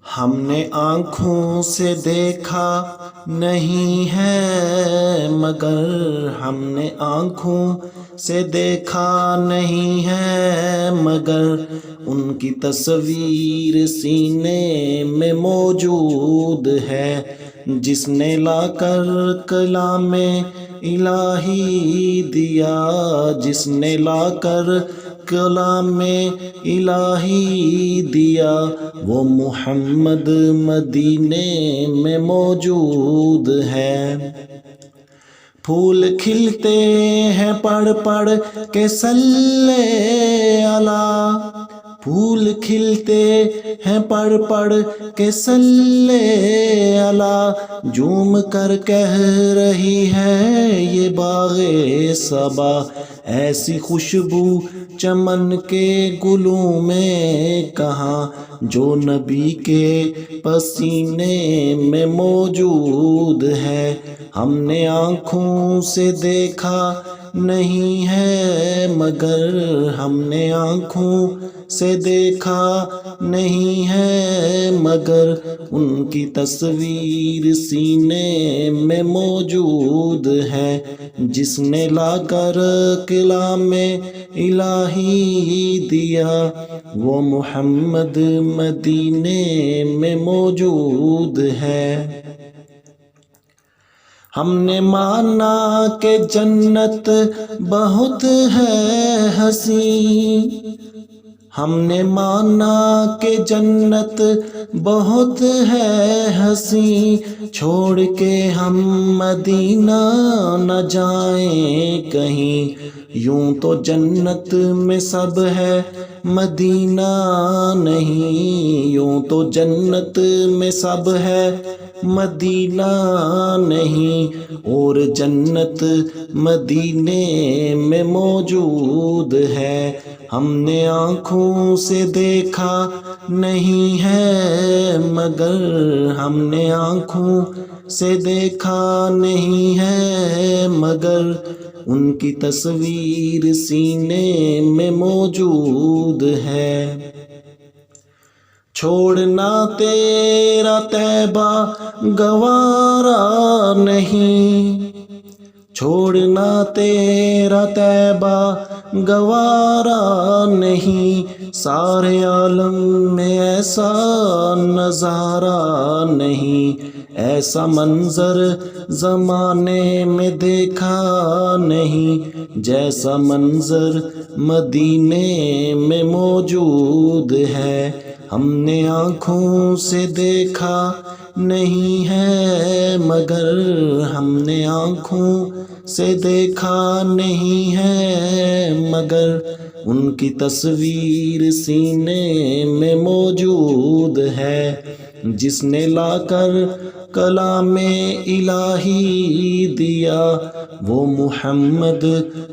ہم نے آنکھوں سے دیکھا نہیں ہے مگر ہم نے آنکھوں سے دیکھا نہیں ہے مگر ان کی تصویر سینے میں موجود ہے، جس نے لا کر کلام الہی دیا، جس نے لا کر کلام الہی دیا، وہ محمد مدینے میں موجود ہے۔ پھول کھلتے ہیں پڑھ پڑھ کے صلی علی، پھول کھلتے ہیں پڑھ پڑھ کے صلی علی، جھوم کر کہہ رہی ہے یہ باغ صبا، ایسی خوشبو چمن کے گلوں میں کہاں، جو نبی کے پسینے میں موجود ہے۔ ہم نے آنکھوں سے دیکھا نہیں ہے مگر ہم نے آنکھوں سے دیکھا نہیں ہے مگر ان کی تصویر سینے میں موجود ہے، جس نے لا کر کلام الہی دیا، وہ محمد مدینے میں موجود ہے۔ ہم نے مانا کہ جنت بہت ہے حسین، ہم نے مانا کہ جنت بہت ہے حسین، چھوڑ کے ہم مدینہ نہ جائیں کہیں، یوں تو جنت میں سب ہے مدینہ نہیں، یوں تو جنت میں سب ہے مدینہ نہیں، اور جنت مدینے میں موجود ہے۔ ہم نے آنکھوں سے دیکھا نہیں ہے مگر ہم نے آنکھوں سے دیکھا نہیں ہے مگر ان کی تصویر سینے میں موجود ہے۔ چھوڑنا تیرا طیبہ گوارا نہیں، چھوڑنا تیرا طیبہ گوارا نہیں، سارے عالم میں ایسا نظارہ نہیں، ایسا منظر زمانے میں دیکھا نہیں، جیسا منظر مدینے میں موجود ہے۔ ہم نے آنکھوں سے دیکھا نہیں ہے مگر ہم نے آنکھوں سے دیکھا نہیں ہے مگر ان کی تصویر سینے میں موجود ہے، جس نے لا کر کلام الہی دیا، وہ محمد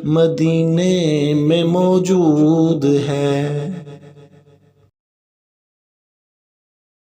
مدینے میں موجود ہے۔